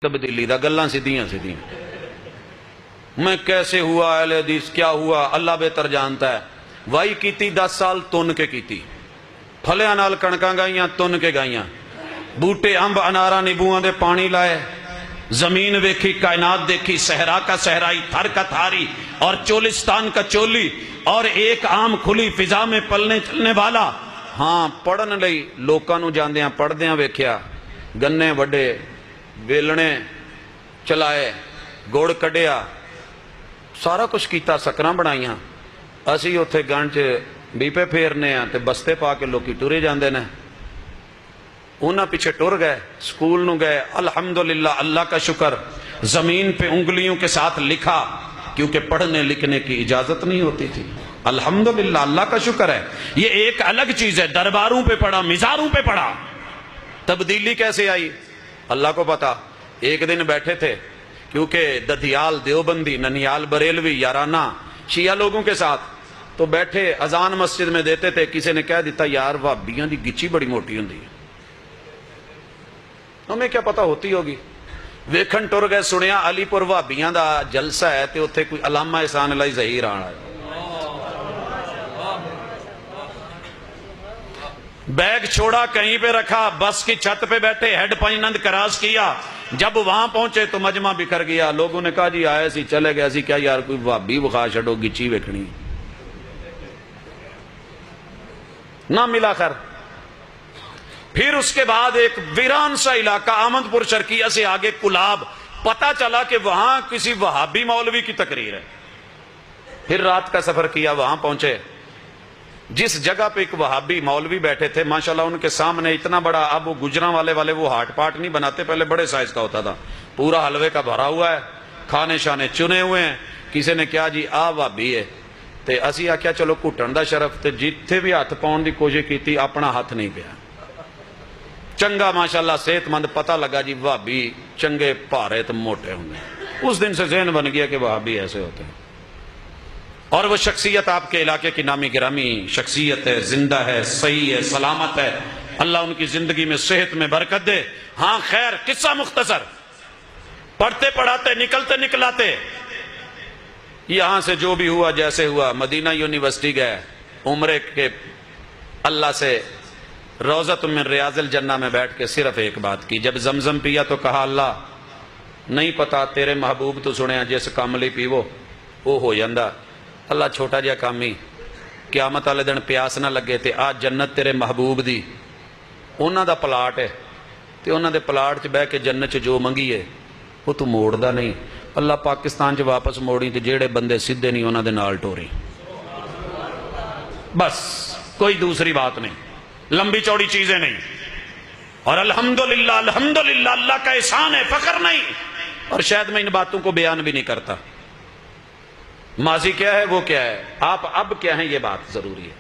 تبدیلی دا گلاں سیدھیاں سیدھیاں میں کیسے ہوا اہل حدیث کیا ہوا اللہ بہتر جانتا ہے. وائی کیتی 10 سال تن کے کیتی, پھلیاں نال کنکاں گائیاں تن کے گائیاں, بوٹے امب انارا نیبواں دے پانی لائے, زمین ویکھی کائنات دیکھی, صحرا کا صحرائی تھر کا تھاری اور چولستان کا چولی اور ایک عام کھلی فضا میں پلنے چلنے والا. ہاں پڑھن لئی لوکاں نو جاندیاں پڑھدیاں ویکھیا, گنے وڈے ویلنے چلائے, گڑ کڈیا, سارا کچھ کیتا, سکراں بنائیاں. اسی اوتھے گنج بیپے پھیرنے ہیں تے بستے پا کے لوکی ٹرے جاندے نے. انہاں پیچھے ٹر گئے, سکول نو گئے, الحمدللہ اللہ کا شکر, زمین پہ انگلیوں کے ساتھ لکھا کیونکہ پڑھنے لکھنے کی اجازت نہیں ہوتی تھی. الحمدللہ اللہ کا شکر ہے. یہ ایک الگ چیز ہے, درباروں پہ پڑھا, مزاروں پہ پڑھا. تبدیلی کیسے آئی اللہ کو پتا. ایک دن بیٹھے تھے کیونکہ ددھیال دیوبندی ننیال بریلوی یارانہ شیعہ لوگوں کے ساتھ, تو بیٹھے اذان مسجد میں دیتے تھے. کسی نے کہہ دیتا یار وہابیاں دی گچی بڑی موٹی ہوندی ہے, ہمیں کیا پتا ہوتی ہوگی. ویکھن ٹر گئے, سنیا علی پور وہابیاں دا جلسہ ہے تے اوتھے کوئی علامہ احسان اللہ ظہیر آنا ہے. بیگ چھوڑا کہیں پہ رکھا, بس کی چھت پہ بیٹھے, ہیڈ پائنند کراس کیا. جب وہاں پہنچے تو مجمع بکھر گیا. لوگوں نے کہا جی آئے سی چلے گئے سی, کیا یار کوئی وہابی بخا چھڑو گچی ویکھنی نہ ملا. خیر پھر اس کے بعد ایک ویران سا علاقہ آمد پور شرقیہ سے آگے کلاب, پتا چلا کہ وہاں کسی وہابی مولوی کی تقریر ہے. پھر رات کا سفر کیا, وہاں پہنچے. جس جگہ پہ ایک وہابی مولوی بیٹھے تھے ماشاءاللہ ان کے سامنے اتنا بڑا, اب وہ گجراں والے وہ ہاٹ پاٹ نہیں بناتے, پہلے بڑے سائز کا ہوتا تھا, پورا حلوے کا بھرا ہوا ہے, کھانے شانے چنے ہوئے ہیں. کسی نے کیا جی آ وہابی ہے, تے اسی آکھیا چلو گھٹن دا شرف, تے جتھے بھی ہاتھ پاؤن دی کوشش کیتی اپنا ہاتھ نہیں پیا. چنگا ماشاءاللہ صحت مند, پتہ لگا جی وہابی چنگے بھارے تے موٹے ہوں گے. اس دن سے ذہن بن گیا کہ وہابی ایسے ہوتے ہیں. اور وہ شخصیت آپ کے علاقے کی نامی گرامی شخصیت ہے, زندہ ہے, صحیح ہے, سلامت ہے. اللہ ان کی زندگی میں صحت میں برکت دے. ہاں خیر, قصہ مختصر, پڑھتے پڑھاتے نکلتے نکلاتے یہاں سے جو بھی ہوا جیسے ہوا, مدینہ یونیورسٹی گئے عمرے کے. اللہ سے روضۃ من ریاض الجنہ میں بیٹھ کے صرف ایک بات کی. جب زمزم پیا تو کہا اللہ نہیں پتا تیرے محبوب تو سنیا جس کام لی پیو وہ ہو جاندہ. اللہ چھوٹا جہا کام ہی, قیامت والے دن پیاس نہ لگے تے آج جنت تیرے محبوب دی انہاں دا پلاٹ ہے, تے انہاں دے پلاٹ چ بہ کے جنت چ جو منگی ہے وہ تو موڑ دا نہیں. اللہ پاکستان چ واپس موڑی تے جیڑے بندے سیدھے نہیں انہاں دے نال ٹوری. بس کوئی دوسری بات نہیں, لمبی چوڑی چیزیں نہیں. اور الحمدللہ الحمدللہ اللہ کا احسان ہے, فخر نہیں. اور شاید میں ان باتوں کو بیان بھی نہیں کرتا. ماضی کیا ہے وہ کیا ہے, آپ اب کیا ہیں یہ بات ضروری ہے.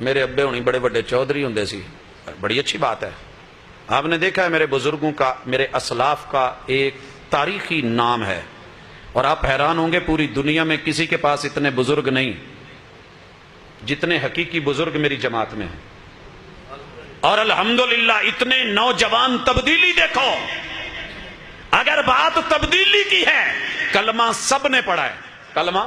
میرے ابے ہونی بڑے بڑے چودھری ہوندے سی, بڑی اچھی بات ہے. آپ نے دیکھا ہے میرے بزرگوں کا, میرے اسلاف کا ایک تاریخی نام ہے. اور آپ حیران ہوں گے پوری دنیا میں کسی کے پاس اتنے بزرگ نہیں جتنے حقیقی بزرگ میری جماعت میں ہیں. اور الحمدللہ اتنے نوجوان. تبدیلی دیکھو, اگر بات تبدیلی کی ہے کلمہ سب نے پڑھا ہے, کلمہ,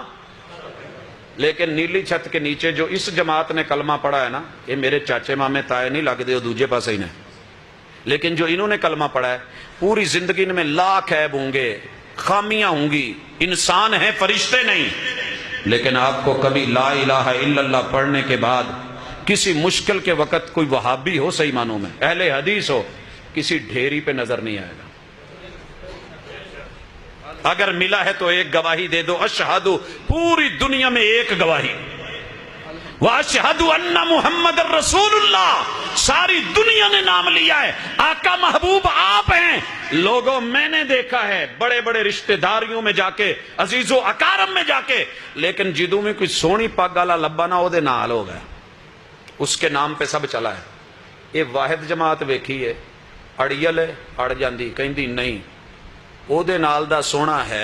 لیکن نیلی چھت کے نیچے جو اس جماعت نے کلمہ پڑھا ہے نا, یہ میرے چاچے مامے تائے نہیں لگ دے, وہ دوجے پاس ہی نے. لیکن جو انہوں نے کلمہ پڑھا ہے پوری زندگی ان میں لاکھ عیب ہوں گے, خامیاں ہوں گی, انسان ہیں فرشتے نہیں, لیکن آپ کو کبھی لا الہ الا اللہ پڑھنے کے بعد کسی مشکل کے وقت کوئی وہابی ہو صحیح معنوں میں, اہل حدیث ہو, کسی ڈھیری پہ نظر نہیں آئے گا. اگر ملا ہے تو ایک گواہی دے دو, اشہدو, پوری دنیا میں ایک گواہی, واشہدو ان محمد الرسول اللہ, ساری دنیا نے نام لیا ہے, آقا محبوب آپ ہیں. لوگوں میں نے دیکھا ہے بڑے بڑے رشتہ داریوں میں جا کے, عزیز و اکارم میں جا کے, لیکن جدوں میں کوئی سونی پگ والا لبا نہ ہو دے نال ہو گیا, اس کے نام پہ سب چلا ہے. یہ واحد جماعت ویکھی ہے, اڑیل ہے, اڑ جاندی, کہندی نہیں ਉਹਦੇ ਨਾਲ ਦਾ ਸੋਹਣਾ ਹੈ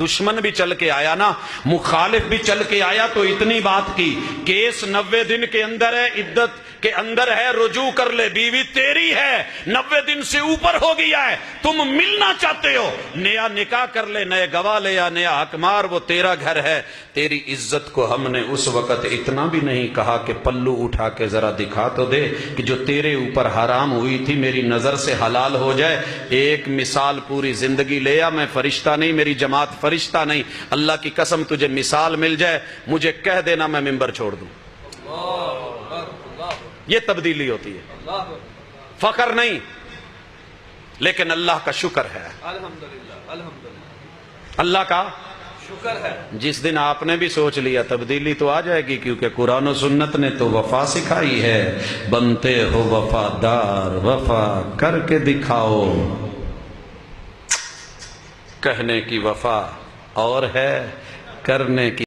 دشمن بھی چل کے آیا نا، مخالف بھی چل کے آیا تو اتنی بات کی، کیس 90 دن کے اندر ہے، عدت کے اندر ہے، رجوع کر لے، بیوی تیری ہے، 90 دن سے اوپر ہو گیا ہے، تم ملنا چاہتے ہو، نیا نکاح کر لے، نئے گواہ لے یا نیا حکمار، وہ تیرا گھر ہے۔ تیری عزت کو ہم نے اس وقت اتنا بھی نہیں کہا کہ پلو اٹھا کے ذرا دکھا تو دے کہ جو تیرے اوپر حرام ہوئی تھی میری نظر سے حلال ہو جائے۔ ایک مثال پوری زندگی لے آ، میں فرشتہ نہیں، میری جماعت فرشتہ نہیں، اللہ کی قسم تجھے مثال مل جائے، مجھے کہہ دینا، میں ممبر چھوڑ دوں۔ یہ تبدیلی ہوتی ہے، فخر نہیں، لیکن اللہ کا شکر ہے، اللہ کا شکر ہے۔ جس دن آپ نے بھی سوچ لیا تبدیلی تو آ جائے گی، کیونکہ قرآن و سنت نے تو وفا سکھائی ہے، بنتے ہو وفادار وفا کر کے دکھاؤ، کہنے کی وفا اور ہے کرنے کی